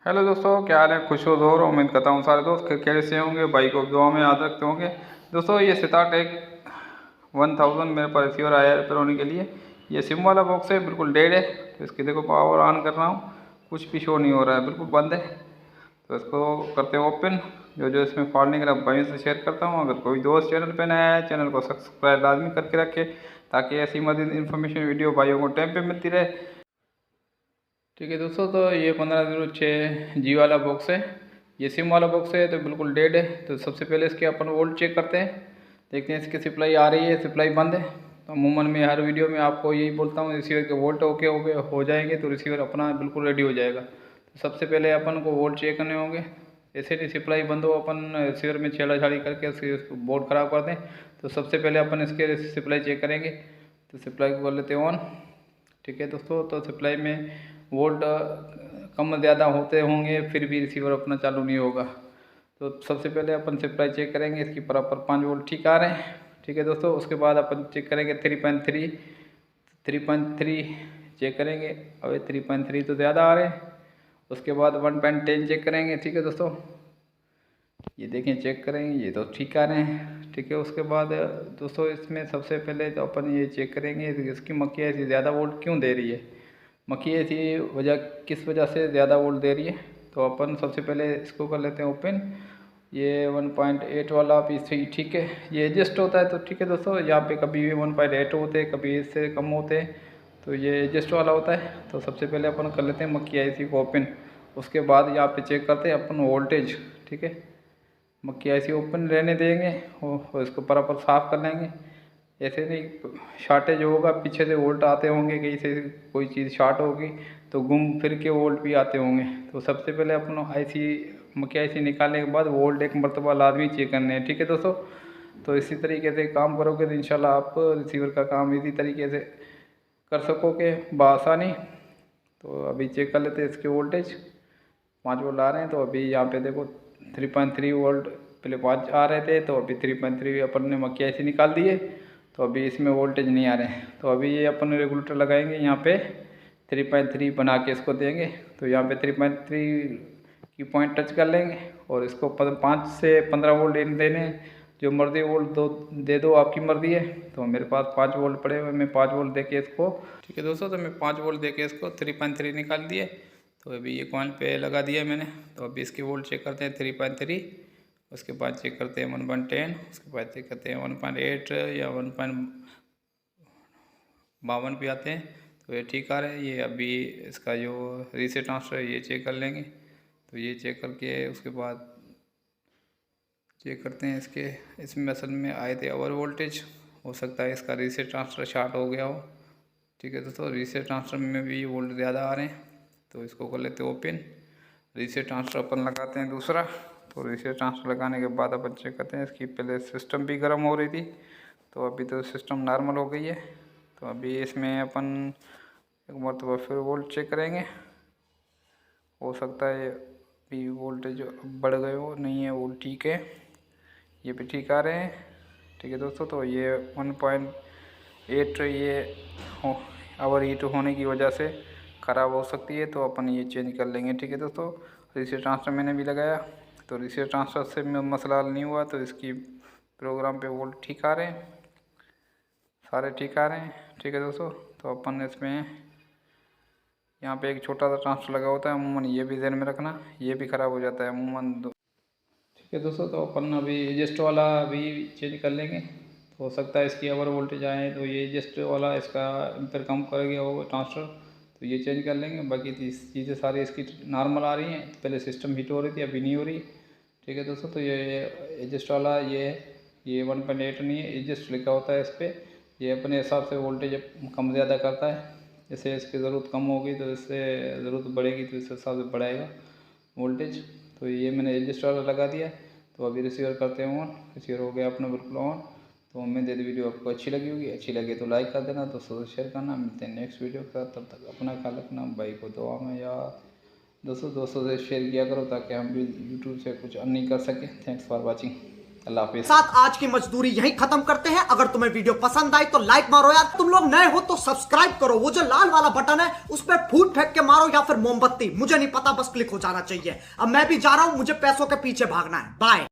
Hello दोस्तों, क्या हाल है। खुश हो जोर। उम्मीद करता हूँ सारे दोस्त कैसे होंगे। भाई को दुआ में याद रखते होंगे। दोस्तों, ये सिताटेक 1000 मेरे पास रिसीवर आया है रिपेयर होने के लिए। ये सिम वाला बॉक्स है, बिल्कुल डेड है। तो इसकी देखो पावर ऑन कर रहा हूँ, कुछ भी शो नहीं हो रहा है, बिल्कुल बंद है। तो इसको करते हैं ओपन। जो जो इसमें फॉल्ट निकला भाइयों से शेयर करता हूँ। अगर कोई दोस्त चैनल पे नया है, चैनल को सब्सक्राइब लाजमी करके रखे, ताकि ऐसी मदद इन्फॉर्मेशन वीडियो भाइयों को टाइम पे मिलती रहे। ठीक है दोस्तों, तो ये 1506 जी वाला बॉक्स है। ये सिम वाला बॉक्स है, तो बिल्कुल डेड है। तो सबसे पहले इसके अपन वोल्ट चेक करते हैं, देखते हैं इसकी सप्लाई आ रही है, सप्लाई बंद है। तो अमूमन मैं हर वीडियो में आपको यही बोलता हूँ, रिसीवर के वोल्ट ओके ओके हो जाएंगे तो रिसीवर अपना बिल्कुल रेडी हो जाएगा। तो सबसे पहले अपन को वोल्ट चेक करने होंगे। ऐसे नहीं सप्लाई बंद हो अपन रिसीवर में छेड़ाछाड़ी करके उसकी बोर्ड ख़राब कर दें। तो सबसे पहले अपन इसके सप्लाई चेक करेंगे। तो सप्लाई को कर लेते हैं ऑन। ठीक है दोस्तों, तो सप्लाई में वोल्ट कम ज़्यादा होते होंगे, फिर भी रिसीवर अपना चालू नहीं होगा। तो सबसे पहले अपन सप्लाई चेक करेंगे, इसकी प्रॉपर 5 वोल्ट ठीक आ रहे हैं। ठीक है दोस्तों, उसके बाद अपन चेक करेंगे 3.3 चेक करेंगे। अब 3.3 तो ज़्यादा आ रहे हैं। उसके बाद 1.10 चेक करेंगे। ठीक है दोस्तों, ये देखें चेक करेंगे, ये तो ठीक आ रहे हैं। ठीक है, उसके बाद दोस्तों इसमें सबसे पहले तो अपन ये चेक करेंगे इसकी मक्खी ऐसी ज़्यादा वोल्ट क्यों दे रही है। मक्खी ऐसी वजह किस वजह से ज़्यादा वोल्ट दे रही है। तो अपन सबसे पहले इसको कर लेते हैं ओपन। ये 1.8 वाला पीस ठीक है, ये एडजस्ट होता है। तो ठीक है दोस्तों, यहाँ पे कभी भी 1.8 होते हैं, कभी इससे कम होते हैं। तो ये एडजस्ट वाला होता है। तो सबसे पहले अपन कर लेते हैं मक्खी ऐसी को ओपन। उसके बाद यहाँ पे चेक करते हैं अपन वोल्टेज। ठीक है, मक्खी ऐसी ओपन रहने देंगे और इसको बराबर साफ़ कर लेंगे। ऐसे नहीं शार्टेज होगा, पीछे से वोल्ट आते होंगे, कहीं से कोई चीज़ शार्ट होगी तो घूम फिर के वोल्ट भी आते होंगे। तो सबसे पहले अपन ऐसी मक्खी ऐसी निकालने के बाद वोल्ट एक मरतबा लाजमी चेक करने हैं। ठीक है दोस्तों, तो इसी तरीके से काम करोगे तो इंशाल्लाह आप रिसीवर का काम इसी तरीके से कर सकोगे बआसानी। तो अभी चेक कर लेते हैं इसके वोल्टेज। 5 वोल्ट आ रहे हैं। तो अभी यहाँ पे देखो 3.3 वोल्ट, पहले 5 आ रहे थे, तो अभी 3.3 अपन ने मक्खी ऐसे निकाल दिए। तो अभी इसमें वोल्टेज नहीं आ रहे हैं। तो अभी ये अपन रेगुलेटर लगाएंगे यहाँ पे, 3.3 बना के इसको देंगे। तो यहाँ पे 3.3 की पॉइंट टच कर लेंगे और इसको 5 से 15 वोल्ट देने हैं। जो मर्जी वोल्ट दो दे दो, आपकी मर्ज़ी है। तो मेरे पास 5 वोल्ट पड़े हुए, मैं 5 वोल्ट दे के इसको, ठीक है दोस्तों, तो मैं 5 वोल्ट दे के इसको 3.3 निकाल दिए। तो अभी ये कॉइन पे लगा दिया मैंने। तो अभी इसकी वोल्ट चेक करते हैं 3.3। उसके बाद चेक करते हैं 1.10। उसके बाद चेक करते हैं 1.8 या 1.52 पे आते हैं। तो ये ठीक आ रहा है। ये अभी इसका जो रीसेट ट्रांसफ़र है ये चेक कर लेंगे। तो ये चेक करके उसके बाद चेक करते हैं इसमें असल में आए थे ओवर वोल्टेज। हो सकता है इसका रीसेट ट्रांसफ़र शार्ट हो गया हो। ठीक है दोस्तों, रीसेट ट्रांसफ़र में भी वोल्ट ज़्यादा आ रहे हैं। तो इसको कर लेते हैं ओपन। रीसेट ट्रांसफ़र अपन लगाते हैं दूसरा। तो रीसेट ट्रांसफ़र लगाने के बाद अपन चेक करते हैं, इसकी पहले सिस्टम भी गर्म हो रही थी, तो अभी तो सिस्टम नॉर्मल हो गई है। तो अभी इसमें अपन एक मरतबा फिर वोल्ट चेक करेंगे। हो सकता है भी वोल्टेज बढ़ गए हो, नहीं है वो ठीक है, ये भी ठीक आ रहे हैं। ठीक है दोस्तों, तो ये 1.8 ये ओवर हीट होने की वजह से ख़राब हो सकती है। तो अपन ये चेंज कर लेंगे। ठीक है दोस्तों, रीसेट ट्रांसफ़र मैंने भी लगाया। तो रीसेट ट्रांसफ़र से मसला हल नहीं हुआ। तो इसकी प्रोग्राम पे वोल्ट ठीक आ रहे हैं, सारे ठीक आ रहे हैं। ठीक है दोस्तों, तो अपन इसमें यहाँ पे एक छोटा सा ट्रांसफ़र लगा होता है, अमूमन ये भी ध्यान में रखना, ये भी ख़राब हो जाता है अमूमन। ठीक है दोस्तों, तो अपन अभी एडजस्ट वाला भी चेंज कर लेंगे। तो हो सकता है इसकी ओवर वोल्टेज आए तो ये एडजस्ट वाला इसका एम्पेयर कम कर गया होगा ट्रांसफ़र, तो ये चेंज कर लेंगे। बाकी चीज़ें सारी इसकी नॉर्मल आ रही हैं। पहले सिस्टम हीट हो रही थी, अभी नहीं हो रही। ठीक है दोस्तों, तो ये एडजस्ट वाला ये 1.8 नहीं है, एडजस्ट लिखा होता है इस पर। ये अपने हिसाब से वोल्टेज कम ज़्यादा करता है। जैसे इसकी ज़रूरत कम होगी तो इससे ज़रूरत बढ़ेगी, तो इस हिसाब से बढ़ाएगा वोल्टेज। तो ये मैंने एडजस्ट वाला लगा दिया। तो अभी रिसीवर करते हैं ऑन। रिसीवर हो गया अपना बिल्कुल ऑन। तो उम्मीद है वीडियो आपको अच्छी लगी होगी। अच्छी लगे तो लाइक कर देना, दोस्तों से शेयर करना। मिलते हैं नेक्स्ट वीडियो का, तब तक अपना ख्याल रखना। भाई को दुआ में याद। दोस्तों से शेयर किया करो ताकि हम भी यूट्यूब से कुछ अर्निंग कर सकें। Thanks for watching. अल्लाह हाफिज। साथ आज की मजदूरी यहीं खत्म करते हैं। अगर तुम्हें वीडियो पसंद आई तो लाइक मारो यार, तुम लोग नए हो तो सब्सक्राइब करो, वो जो लाल वाला बटन है उस पर फूट फेंक के मारो या फिर मोमबत्ती, मुझे नहीं पता, बस क्लिक हो जाना चाहिए। अब मैं भी जा रहा हूं, मुझे पैसों के पीछे भागना है। बाय।